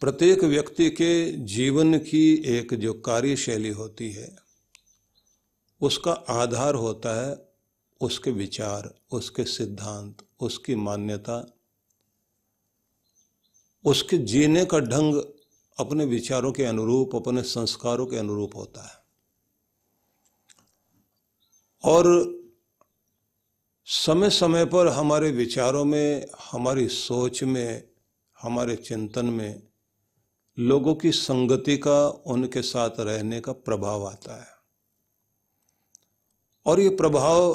प्रत्येक व्यक्ति के जीवन की एक जो कार्यशैली होती है उसका आधार होता है उसके विचार, उसके सिद्धांत, उसकी मान्यता, उसके जीने का ढंग अपने विचारों के अनुरूप, अपने संस्कारों के अनुरूप होता है। और समय समय पर हमारे विचारों में, हमारी सोच में, हमारे चिंतन में लोगों की संगति का, उनके साथ रहने का प्रभाव आता है। और ये प्रभाव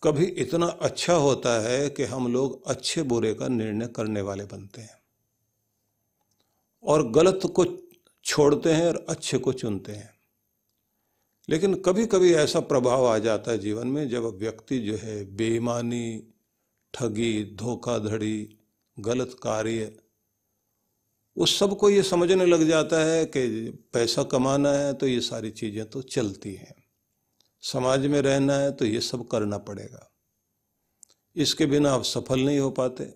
कभी इतना अच्छा होता है कि हम लोग अच्छे बुरे का निर्णय करने वाले बनते हैं और गलत को छोड़ते हैं और अच्छे को चुनते हैं। लेकिन कभी कभी ऐसा प्रभाव आ जाता है जीवन में जब व्यक्ति जो है बेईमानी, ठगी, धोखाधड़ी, गलत कार्य, उस सब को ये समझने लग जाता है कि पैसा कमाना है तो ये सारी चीज़ें तो चलती हैं, समाज में रहना है तो ये सब करना पड़ेगा, इसके बिना आप सफल नहीं हो पाते।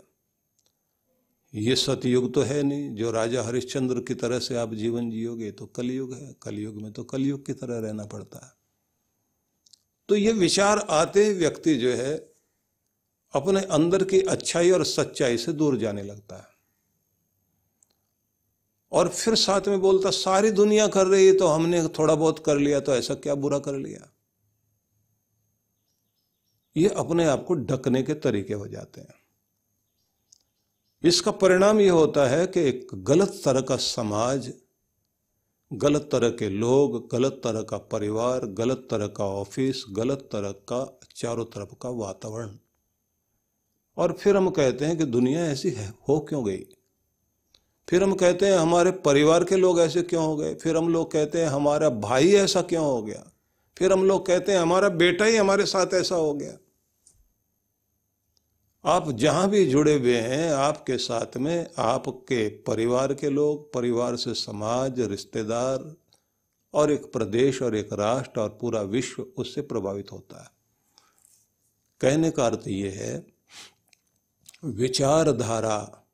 ये सतयुग तो है नहीं जो राजा हरिश्चंद्र की तरह से आप जीवन जियोगे, तो कलयुग है, कलयुग में तो कलयुग की तरह रहना पड़ता है। तो ये विचार आते ही व्यक्ति जो है अपने अंदर की अच्छाई और सच्चाई से दूर जाने लगता है और फिर साथ में बोलता सारी दुनिया कर रही है तो हमने थोड़ा बहुत कर लिया तो ऐसा क्या बुरा कर लिया। ये अपने आप को ढकने के तरीके हो जाते हैं। इसका परिणाम ये होता है कि एक गलत तरह का समाज, गलत तरह के लोग, गलत तरह का परिवार, गलत तरह का ऑफिस, गलत तरह का चारों तरफ का वातावरण। और फिर हम कहते हैं कि दुनिया ऐसी है, हो क्यों गई। फिर हम कहते हैं हमारे परिवार के लोग ऐसे क्यों हो गए। फिर हम लोग कहते हैं हमारा भाई ऐसा क्यों हो गया। फिर हम लोग कहते हैं हमारा बेटा ही हमारे साथ ऐसा हो गया। आप जहां भी जुड़े हुए हैं, आपके साथ में आपके परिवार के लोग, परिवार से समाज, रिश्तेदार और एक प्रदेश और एक राष्ट्र और पूरा विश्व उससे प्रभावित होता है। कहने का अर्थ ये है विचारधारा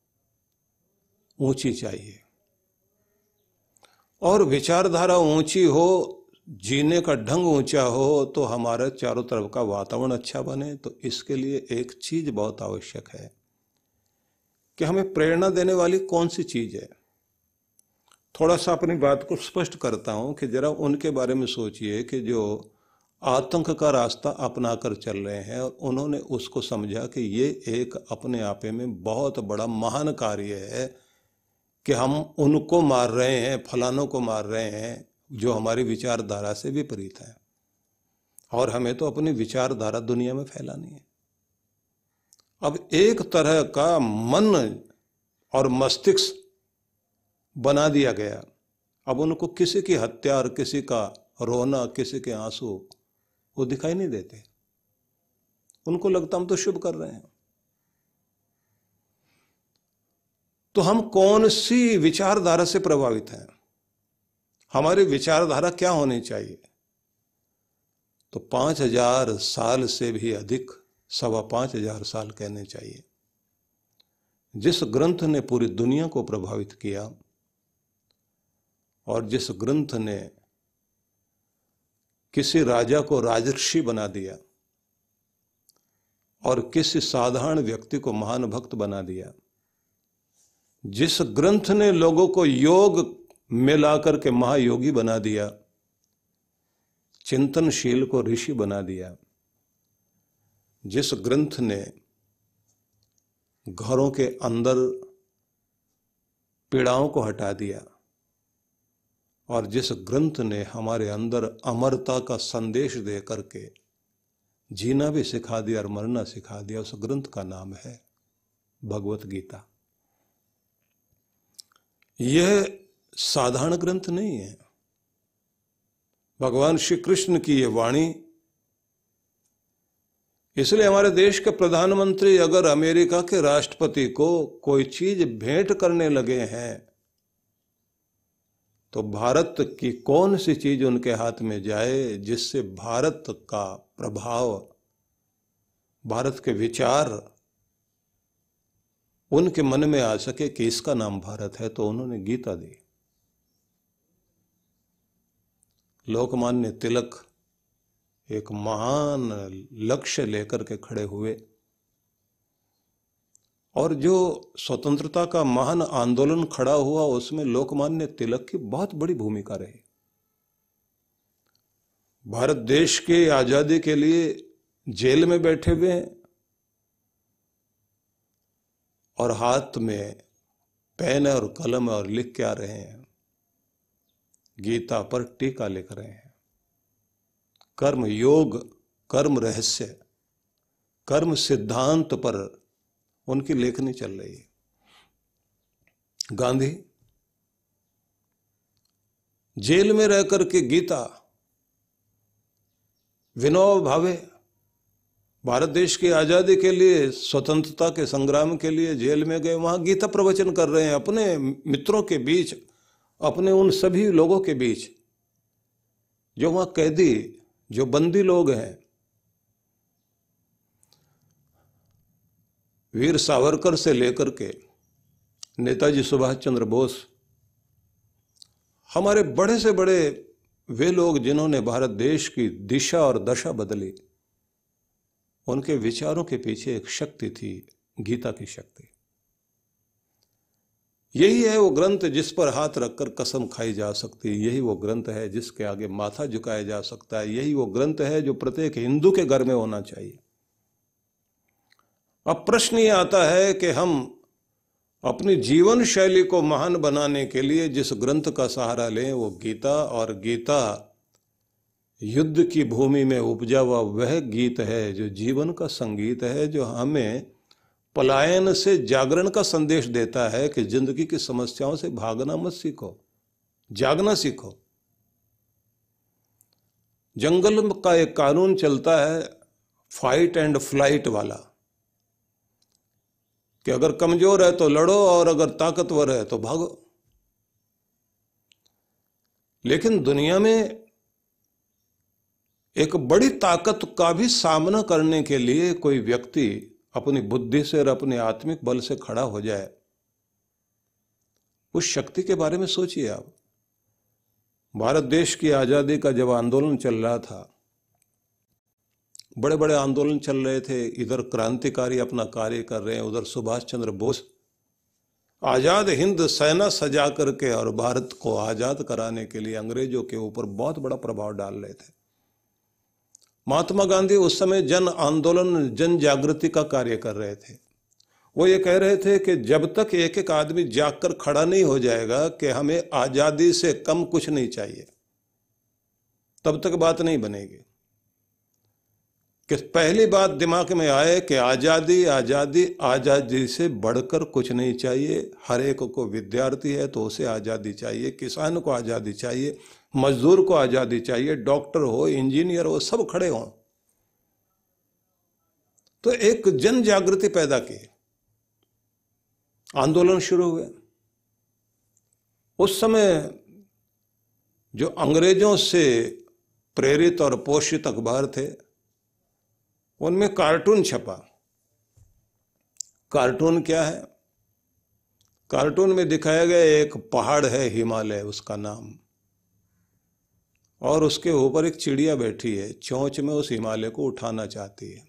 ऊंची चाहिए और विचारधारा ऊंची हो, जीने का ढंग ऊंचा हो तो हमारे चारों तरफ का वातावरण अच्छा बने। तो इसके लिए एक चीज बहुत आवश्यक है कि हमें प्रेरणा देने वाली कौन सी चीज है। थोड़ा सा अपनी बात को स्पष्ट करता हूं कि जरा उनके बारे में सोचिए कि जो आतंक का रास्ता अपनाकर चल रहे हैं और उन्होंने उसको समझा कि ये एक अपने आपे में बहुत बड़ा महान कार्य है कि हम उनको मार रहे हैं, फलानों को मार रहे हैं जो हमारी विचारधारा से विपरीत है और हमें तो अपनी विचारधारा दुनिया में फैलानी है। अब एक तरह का मन और मस्तिष्क बना दिया गया। अब उनको किसी की हत्या और किसी का रोना, किसी के आंसू वो दिखाई नहीं देते। उनको लगता हम तो शुभ कर रहे हैं। तो हम कौन सी विचारधारा से प्रभावित हैं, हमारी विचारधारा क्या होनी चाहिए। तो 5000 साल से भी अधिक, 5500 साल कहने चाहिए, जिस ग्रंथ ने पूरी दुनिया को प्रभावित किया और जिस ग्रंथ ने किसी राजा को राजर्षि बना दिया और किसी साधारण व्यक्ति को महान भक्त बना दिया, जिस ग्रंथ ने लोगों को योग में लाकर के महायोगी बना दिया, चिंतनशील को ऋषि बना दिया, जिस ग्रंथ ने घरों के अंदर पीड़ाओं को हटा दिया और जिस ग्रंथ ने हमारे अंदर अमरता का संदेश दे करके जीना भी सिखा दिया और मरना सिखा दिया, उस ग्रंथ का नाम है भगवत गीता। यह साधारण ग्रंथ नहीं है। भगवान श्री कृष्ण की यह वाणी, इसलिए हमारे देश के प्रधानमंत्री अगर अमेरिका के राष्ट्रपति को कोई चीज भेंट करने लगे हैं तो भारत की कौन सी चीज उनके हाथ में जाए जिससे भारत का प्रभाव, भारत के विचार उनके मन में आ सके कि इसका नाम भारत है, तो उन्होंने गीता दी। लोकमान्य तिलक एक महान लक्ष्य लेकर के खड़े हुए और जो स्वतंत्रता का महान आंदोलन खड़ा हुआ उसमें लोकमान्य तिलक की बहुत बड़ी भूमिका रही। भारत देश की आजादी के लिए जेल में बैठे हुए हैं और हाथ में पेन और कलम और लिख के आ रहे हैं, गीता पर टीका लिख रहे हैं। कर्म योग, कर्म रहस्य, कर्म सिद्धांत पर उनकी लेखनी चल रही है। गांधी जेल में रह करके गीता, विनोबा भावे भारत देश की आजादी के लिए, स्वतंत्रता के संग्राम के लिए जेल में गए, वहां गीता प्रवचन कर रहे हैं अपने मित्रों के बीच, अपने उन सभी लोगों के बीच जो वहां कैदी, जो बंदी लोग हैं। वीर सावरकर से लेकर के नेताजी सुभाष चंद्र बोस, हमारे बड़े से बड़े वे लोग जिन्होंने भारत देश की दिशा और दशा बदली, उनके विचारों के पीछे एक शक्ति थी, गीता की शक्ति। यही है वो ग्रंथ जिस पर हाथ रखकर कसम खाई जा सकती है, यही वो ग्रंथ है जिसके आगे माथा झुकाया जा सकता है, यही वो ग्रंथ है जो प्रत्येक हिंदू के घर में होना चाहिए। अब प्रश्न ये आता है कि हम अपनी जीवन शैली को महान बनाने के लिए जिस ग्रंथ का सहारा लें वो गीता, और गीता युद्ध की भूमि में उपजा हुआ वह गीत है जो जीवन का संगीत है, जो हमें पलायन से जागरण का संदेश देता है कि जिंदगी की समस्याओं से भागना मत सीखो, जागना सीखो। जंगल का एक कानून चलता है फाइट एंड फ्लाइट वाला, कि अगर कमजोर है तो लड़ो और अगर ताकतवर है तो भागो। लेकिन दुनिया में एक बड़ी ताकत का भी सामना करने के लिए कोई व्यक्ति अपनी बुद्धि से और अपने आत्मिक बल से खड़ा हो जाए, उस शक्ति के बारे में सोचिए आप। भारत देश की आजादी का जब आंदोलन चल रहा था, बड़े बड़े आंदोलन चल रहे थे, इधर क्रांतिकारी अपना कार्य कर रहे हैं, उधर सुभाष चंद्र बोस आजाद हिंद सेना सजा करके और भारत को आजाद कराने के लिए अंग्रेजों के ऊपर बहुत बड़ा प्रभाव डाल रहे थे। महात्मा गांधी उस समय जन आंदोलन, जन जागृति का कार्य कर रहे थे। वो ये कह रहे थे कि जब तक एक एक आदमी जागकर खड़ा नहीं हो जाएगा कि हमें आजादी से कम कुछ नहीं चाहिए, तब तक बात नहीं बनेगी। कि पहली बात दिमाग में आए कि आजादी, आजादी, आजादी से बढ़कर कुछ नहीं चाहिए। हर एक को, विद्यार्थी है तो उसे आजादी चाहिए, किसान को आजादी चाहिए, मजदूर को आजादी चाहिए, डॉक्टर हो, इंजीनियर हो, सब खड़े हों। तो एक जन जागृति पैदा की, आंदोलन शुरू हुए। उस समय जो अंग्रेजों से प्रेरित और पोषित अखबार थे, उनमें कार्टून छपा। कार्टून क्या है? कार्टून में दिखाया गया एक पहाड़ है, हिमालय उसका नाम, और उसके ऊपर एक चिड़िया बैठी है, चोंच में उस हिमालय को उठाना चाहती है।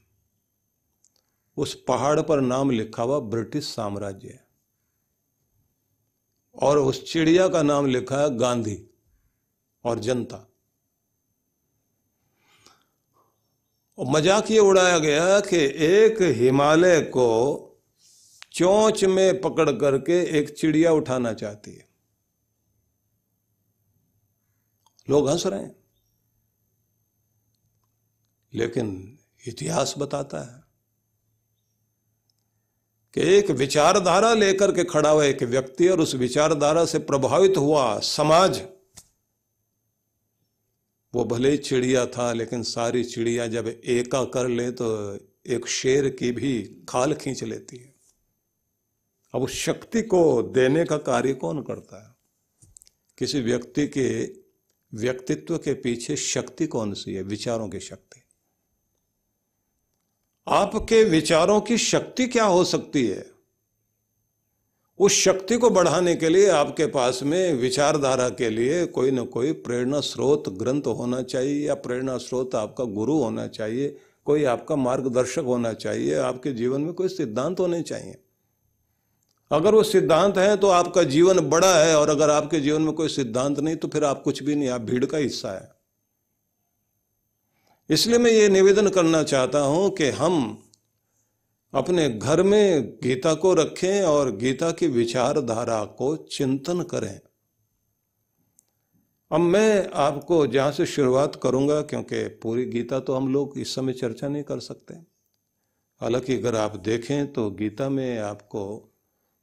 उस पहाड़ पर नाम लिखा हुआ ब्रिटिश साम्राज्य, और उस चिड़िया का नाम लिखा है गांधी और जनता। और मजाक ये उड़ाया गया कि एक हिमालय को चोंच में पकड़ करके एक चिड़िया उठाना चाहती है। लोग हंस रहे हैं, लेकिन इतिहास बताता है कि एक विचारधारा लेकर के खड़ा हुआ एक व्यक्ति और उस विचारधारा से प्रभावित हुआ समाज, वो भले ही चिड़िया था, लेकिन सारी चिड़िया जब एका कर ले तो एक शेर की भी खाल खींच लेती है। अब उस शक्ति को देने का कार्य कौन करता है? किसी व्यक्ति के व्यक्तित्व के पीछे शक्ति कौन सी है? विचारों की शक्ति। आपके विचारों की शक्ति क्या हो सकती है? उस शक्ति को बढ़ाने के लिए आपके पास में विचारधारा के लिए कोई ना कोई प्रेरणा स्रोत ग्रंथ होना चाहिए, या प्रेरणा स्रोत आपका गुरु होना चाहिए, कोई आपका मार्गदर्शक होना चाहिए, आपके जीवन में कोई सिद्धांत होने चाहिए। अगर वो सिद्धांत है तो आपका जीवन बड़ा है, और अगर आपके जीवन में कोई सिद्धांत नहीं तो फिर आप कुछ भी नहीं, आप भीड़ का हिस्सा है। इसलिए मैं ये निवेदन करना चाहता हूं कि हम अपने घर में गीता को रखें और गीता की विचारधारा को चिंतन करें। अब मैं आपको जहां से शुरुआत करूंगा, क्योंकि पूरी गीता तो हम लोग इस समय चर्चा नहीं कर सकते, हालांकि अगर आप देखें तो गीता में आपको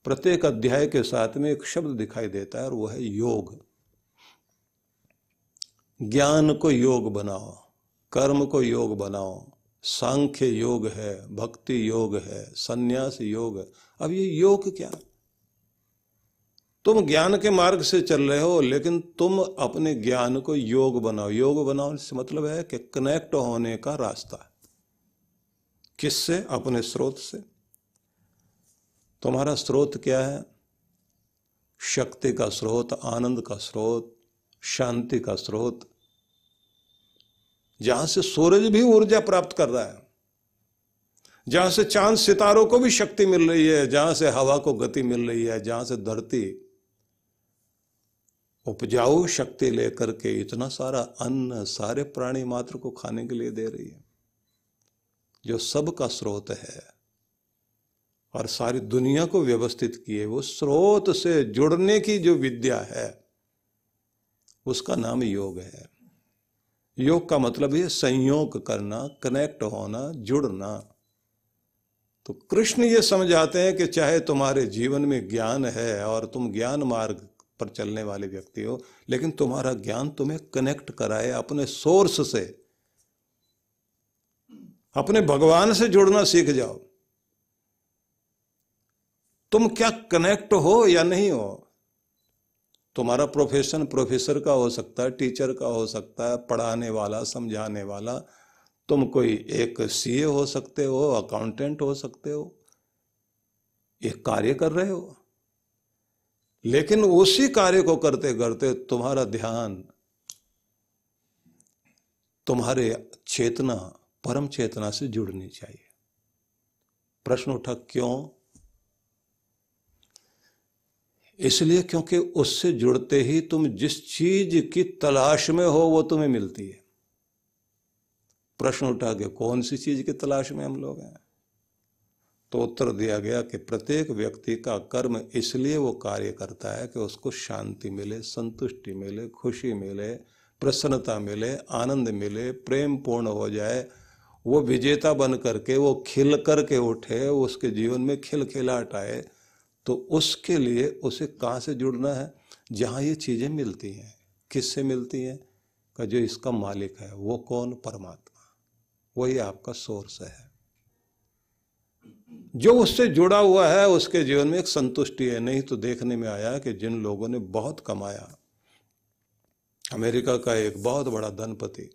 प्रत्येक अध्याय के साथ में एक शब्द दिखाई देता है, और वो है योग। ज्ञान को योग बनाओ, कर्म को योग बनाओ, सांख्य योग है, भक्ति योग है, संन्यास योग है। अब ये योग क्या? तुम ज्ञान के मार्ग से चल रहे हो, लेकिन तुम अपने ज्ञान को योग बनाओ। योग बनाओ से मतलब है कि कनेक्ट होने का रास्ता। किससे? अपने स्रोत से। तुम्हारा स्रोत क्या है? शक्ति का स्रोत, आनंद का स्रोत, शांति का स्रोत, जहां से सूरज भी ऊर्जा प्राप्त कर रहा है, जहां से चांद सितारों को भी शक्ति मिल रही है, जहां से हवा को गति मिल रही है, जहां से धरती उपजाऊ शक्ति लेकर के इतना सारा अन्न सारे प्राणी मात्र को खाने के लिए दे रही है, जो सबका स्रोत है और सारी दुनिया को व्यवस्थित किए, वो स्रोत से जुड़ने की जो विद्या है उसका नाम योग है। योग का मतलब है संयोग करना, कनेक्ट होना, जुड़ना। तो कृष्ण ये समझाते हैं कि चाहे तुम्हारे जीवन में ज्ञान है और तुम ज्ञान मार्ग पर चलने वाले व्यक्ति हो, लेकिन तुम्हारा ज्ञान तुम्हें कनेक्ट कराए अपने सोर्स से, अपने भगवान से जुड़ना सीख जाओ। तुम क्या कनेक्ट हो या नहीं हो? तुम्हारा प्रोफेशन प्रोफेसर का हो सकता है, टीचर का हो सकता है, पढ़ाने वाला, समझाने वाला। तुम कोई एक सीए हो सकते हो, अकाउंटेंट हो सकते हो, एक कार्य कर रहे हो, लेकिन उसी कार्य को करते करते तुम्हारा ध्यान, तुम्हारे चेतना परम चेतना से जुड़नी चाहिए। प्रश्न उठा क्यों? इसलिए क्योंकि उससे जुड़ते ही तुम जिस चीज की तलाश में हो वो तुम्हें मिलती है। प्रश्न उठा के कौन सी चीज की तलाश में हम लोग हैं? तो उत्तर दिया गया कि प्रत्येक व्यक्ति का कर्म इसलिए वो कार्य करता है कि उसको शांति मिले, संतुष्टि मिले, खुशी मिले, प्रसन्नता मिले, आनंद मिले, प्रेम पूर्ण हो जाए, वो विजेता बन करके वो खिल करके उठे, उसके जीवन में खिलखिलाहट आए। तो उसके लिए उसे कहाँ से जुड़ना है? जहाँ ये चीजें मिलती हैं। किससे मिलती हैं? का जो इसका मालिक है। वो कौन? परमात्मा। वही आपका सोर्स है। जो उससे जुड़ा हुआ है उसके जीवन में एक संतुष्टि है। नहीं तो देखने में आया कि जिन लोगों ने बहुत कमाया, अमेरिका का एक बहुत बड़ा धनपति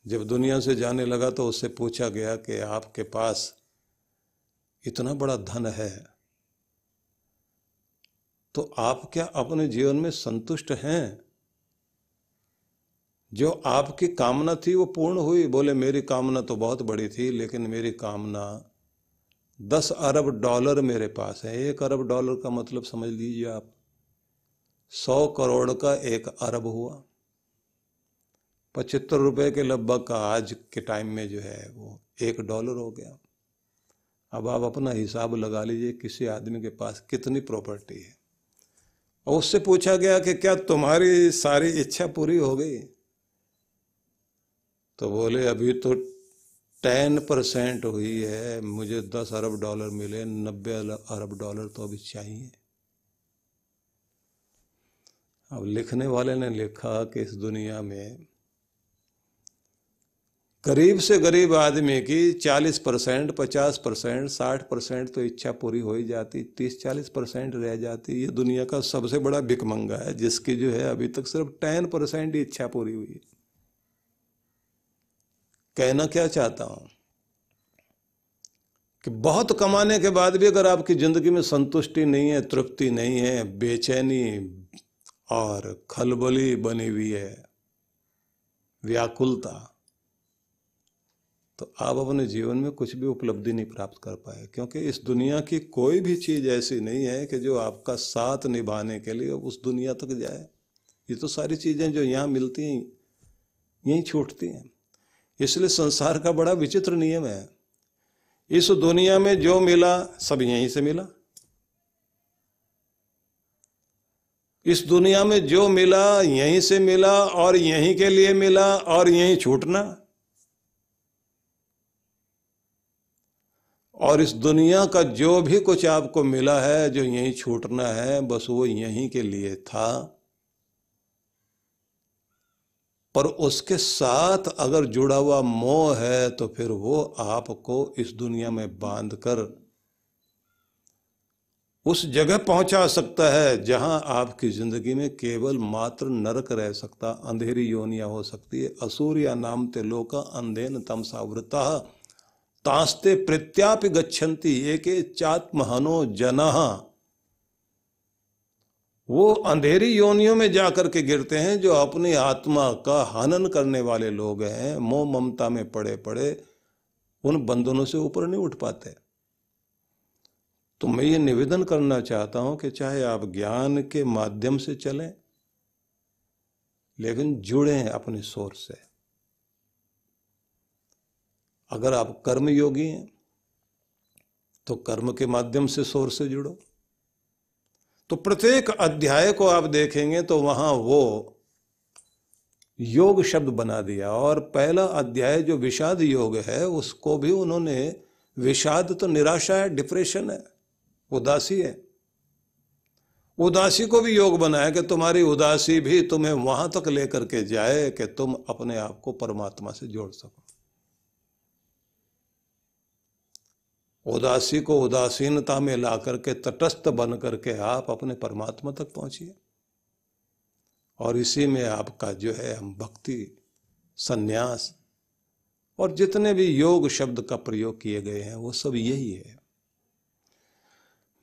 जब दुनिया से जाने लगा तो उससे पूछा गया कि आपके पास इतना बड़ा धन है तो आप क्या अपने जीवन में संतुष्ट हैं? जो आपकी कामना थी वो पूर्ण हुई? बोले मेरी कामना तो बहुत बड़ी थी, लेकिन मेरी कामना 10 अरब डॉलर मेरे पास है। 1 अरब डॉलर का मतलब समझ लीजिए आप, 100 करोड़ का 1 अरब हुआ, 75 रुपए के लगभग का आज के टाइम में जो है वो $1 हो गया। अब आप अपना हिसाब लगा लीजिए किसी आदमी के पास कितनी प्रॉपर्टी है। और उससे पूछा गया कि क्या तुम्हारी सारी इच्छा पूरी हो गई? तो बोले अभी तो 10% हुई है, मुझे 10 अरब डॉलर मिले, 90 अरब डॉलर तो अभी चाहिए। अब लिखने वाले ने लिखा कि इस दुनिया में गरीब से गरीब आदमी की 40%, 50%, 60% तो इच्छा पूरी हो ही जाती, 30-40% रह जाती। ये दुनिया का सबसे बड़ा भिखमंगा है जिसकी जो है अभी तक सिर्फ 10% ही इच्छा पूरी हुई है। कहना क्या चाहता हूं कि बहुत कमाने के बाद भी अगर आपकी जिंदगी में संतुष्टि नहीं है, तृप्ति नहीं है, बेचैनी और खलबली बनी हुई है, व्याकुलता, तो आप अपने जीवन में कुछ भी उपलब्धि नहीं प्राप्त कर पाए। क्योंकि इस दुनिया की कोई भी चीज ऐसी नहीं है कि जो आपका साथ निभाने के लिए उस दुनिया तक जाए। ये तो सारी चीजें जो यहाँ मिलती हैं यहीं छूटती हैं। इसलिए संसार का बड़ा विचित्र नियम है, इस दुनिया में जो मिला सब यहीं से मिला, इस दुनिया में जो मिला यहीं से मिला और यहीं के लिए मिला और यहीं छूटना। और इस दुनिया का जो भी कुछ आपको मिला है जो यहीं छूटना है, बस वो यहीं के लिए था। पर उसके साथ अगर जुड़ा हुआ मोह है तो फिर वो आपको इस दुनिया में बांधकर उस जगह पहुंचा सकता है जहां आपकी जिंदगी में केवल मात्र नरक रह सकता, अंधेरी योनियां हो सकती है। असूर्या नामते लोका अंधेन तमसावृता तास्ते प्रत्यापि गच्छन्ति एके चात्महनो जनः। वो अंधेरी योनियों में जाकर के गिरते हैं जो अपनी आत्मा का हनन करने वाले लोग हैं। मोह ममता में पड़े पड़े उन बंधनों से ऊपर नहीं उठ पाते। तो मैं ये निवेदन करना चाहता हूं कि चाहे आप ज्ञान के माध्यम से चलें, लेकिन जुड़ें अपने सोर्स से। अगर आप कर्म योगी हैं तो कर्म के माध्यम से सोर्स से जुड़ो। तो प्रत्येक अध्याय को आप देखेंगे तो वहां वो योग शब्द बना दिया। और पहला अध्याय जो विषाद योग है उसको भी उन्होंने, विषाद तो निराशा है, डिप्रेशन है, उदासी है, उदासी को भी योग बनाया कि तुम्हारी उदासी भी तुम्हें वहां तक लेकर के जाए कि तुम अपने आप को परमात्मा से जोड़ सको। उदासी को उदासीनता में ला करके तटस्थ बन करके आप अपने परमात्मा तक पहुंचिए। और इसी में आपका जो है हम भक्ति, संन्यास और जितने भी योग शब्द का प्रयोग किए गए हैं वो सब यही है।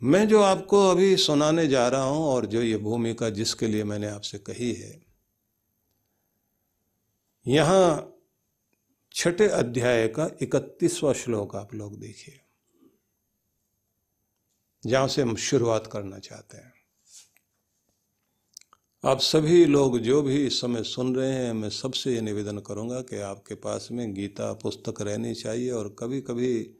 मैं जो आपको अभी सुनाने जा रहा हूं और जो ये भूमिका जिसके लिए मैंने आपसे कही है, यहां छठे अध्याय का 31वां श्लोक आप लोग देखिए, जहां से हम शुरुआत करना चाहते हैं। आप सभी लोग जो भी इस समय सुन रहे हैं, मैं सबसे ये निवेदन करूंगा कि आपके पास में गीता पुस्तक रहनी चाहिए। और कभी कभी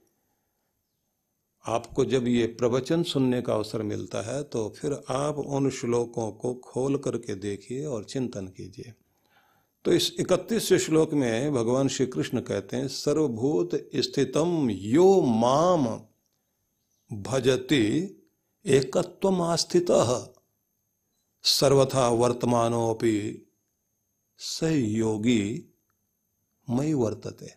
आपको जब ये प्रवचन सुनने का अवसर मिलता है तो फिर आप उन श्लोकों को खोल करके देखिए और चिंतन कीजिए। तो इस 31वें श्लोक में भगवान श्री कृष्ण कहते हैं, सर्वभूत स्थितम यो माम भजति एकत्वम आस्थितः सर्वथा वर्तमानोपि सहयोगी मयि वर्तते।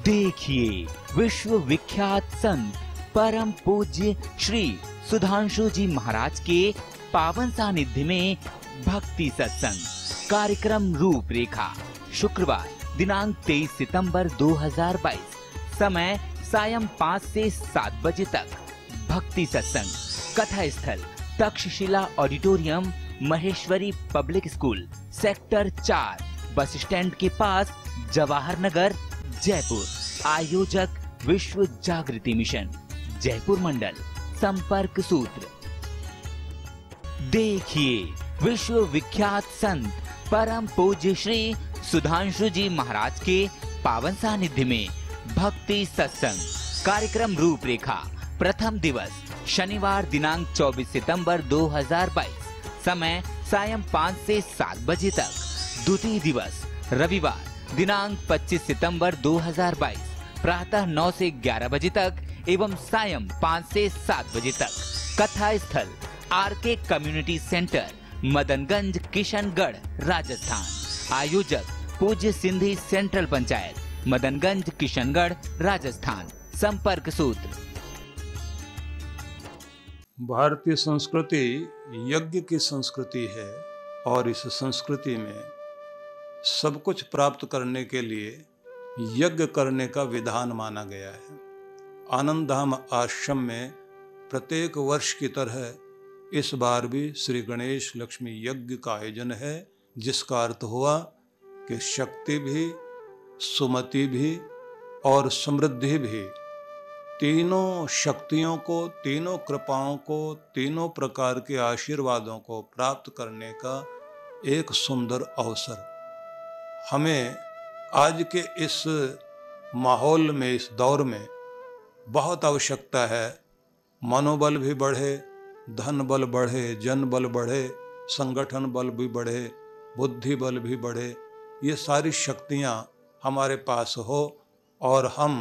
देखिए विश्व विख्यात संत परम पूज्य श्री सुधांशु जी महाराज के पावन सानिध्य में भक्ति सत्संग कार्यक्रम रूपरेखा, शुक्रवार दिनांक 23 सितंबर 2022, समय सायं 5 से 7 बजे तक। भक्ति सत्संग कथा स्थल Takshashila auditorium, Maheshwari public school, sector 4, bus stand के पास, जवाहर नगर, जयपुर। आयोजक विश्व जागृति मिशन, जयपुर मंडल। संपर्क सूत्र। देखिए विश्व विख्यात संत परम पूज्य श्री सुधांशु जी महाराज के पावन सानिध्य में भक्ति सत्संग कार्यक्रम रूपरेखा। प्रथम दिवस शनिवार दिनांक 24 सितंबर 2022, समय सायं 5 से 7 बजे तक। द्वितीय दिवस रविवार दिनांक 25 सितंबर 2022, प्रातः 9 से 11 बजे तक एवं सायं 5 से 7 बजे तक। कथा स्थल RK community centre, Madanganj, Kishangarh, Rajasthan. आयोजक पूज्य सिंधी सेंट्रल पंचायत, मदनगंज, किशनगढ़, राजस्थान। संपर्क सूत्र। भारतीय संस्कृति यज्ञ की संस्कृति है और इस संस्कृति में सब कुछ प्राप्त करने के लिए यज्ञ करने का विधान माना गया है। आनंद धाम आश्रम में प्रत्येक वर्ष की तरह इस बार भी श्री गणेश लक्ष्मी यज्ञ का आयोजन है, जिसका अर्थ हुआ कि शक्ति भी, सुमति भी और समृद्धि भी, तीनों शक्तियों को, तीनों कृपाओं को, तीनों प्रकार के आशीर्वादों को प्राप्त करने का एक सुंदर अवसर हमें आज के इस माहौल में, इस दौर में बहुत आवश्यकता है। मनोबल भी बढ़े, धन बल बढ़े, जन बल बढ़े, संगठन बल भी बढ़े, बुद्धि बल भी बढ़े, ये सारी शक्तियाँ हमारे पास हो और हम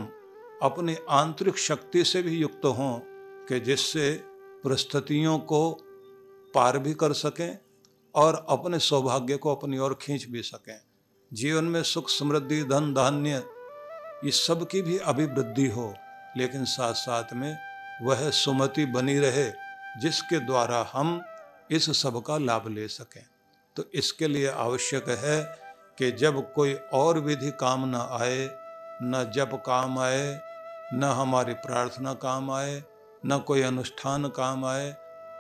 अपनी आंतरिक शक्ति से भी युक्त हों कि जिससे परिस्थितियों को पार भी कर सकें और अपने सौभाग्य को अपनी ओर खींच भी सकें। जीवन में सुख, समृद्धि, धन, धान्य, ये सब की भी अभिवृद्धि हो, लेकिन साथ साथ में वह सुमति बनी रहे जिसके द्वारा हम इस सब का लाभ ले सकें। तो इसके लिए आवश्यक है कि जब कोई और विधि काम न आए, न जप काम आए, न हमारी प्रार्थना काम आए, न कोई अनुष्ठान काम आए,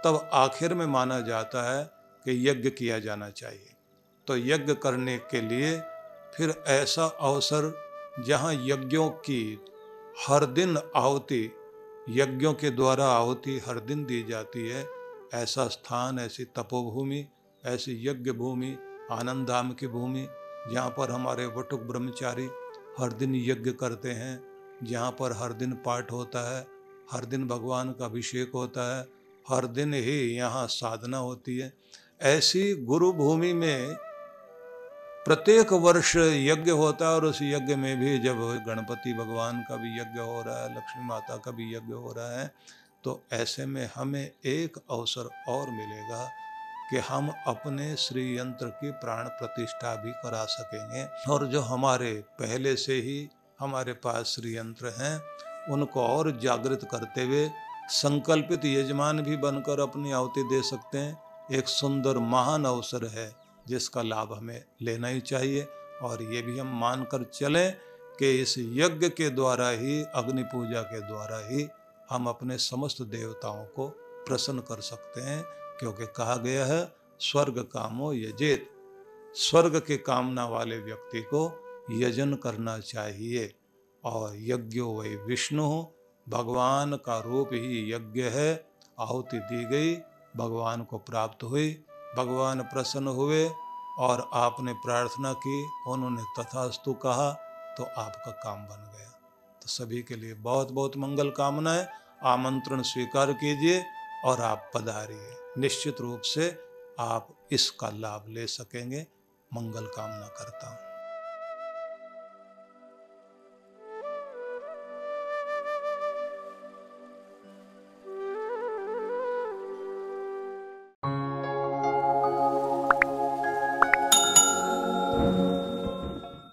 तब आखिर में माना जाता है कि यज्ञ किया जाना चाहिए। तो यज्ञ करने के लिए फिर ऐसा अवसर जहाँ यज्ञों की हर दिन आहुति, यज्ञों के द्वारा आहुति हर दिन दी जाती है, ऐसा स्थान, ऐसी तपोभूमि, ऐसी यज्ञ भूमि, आनंद धाम की भूमि, जहाँ पर हमारे वटुक ब्रह्मचारी हर दिन यज्ञ करते हैं, जहाँ पर हर दिन पाठ होता है, हर दिन भगवान का अभिषेक होता है, हर दिन ही यहाँ साधना होती है। ऐसी गुरु भूमि में प्रत्येक वर्ष यज्ञ होता है और उस यज्ञ में भी जब गणपति भगवान का भी यज्ञ हो रहा है, लक्ष्मी माता का भी यज्ञ हो रहा है, तो ऐसे में हमें एक अवसर और मिलेगा कि हम अपने श्री यंत्र की प्राण प्रतिष्ठा भी करा सकेंगे और जो हमारे पहले से ही हमारे पास श्री यंत्र हैं उनको और जागृत करते हुए संकल्पित यजमान भी बनकर अपनी आहुति दे सकते हैं। एक सुंदर महान अवसर है जिसका लाभ हमें लेना ही चाहिए और ये भी हम मानकर चलें कि इस यज्ञ के द्वारा ही, अग्नि पूजा के द्वारा ही हम अपने समस्त देवताओं को प्रसन्न कर सकते हैं, क्योंकि कहा गया है स्वर्ग कामो यजेत, स्वर्ग के कामना वाले व्यक्ति को यजन करना चाहिए। और यज्ञो वै विष्णु, भगवान का रूप ही यज्ञ है। आहुति दी गई, भगवान को प्राप्त हुई, भगवान प्रसन्न हुए और आपने प्रार्थना की, उन्होंने तथास्तु कहा तो आपका काम बन गया। तो सभी के लिए बहुत बहुत मंगल कामनाएं। आमंत्रण स्वीकार कीजिए और आप पधारिए। निश्चित रूप से आप इसका लाभ ले सकेंगे। मंगल कामना करता हूँ।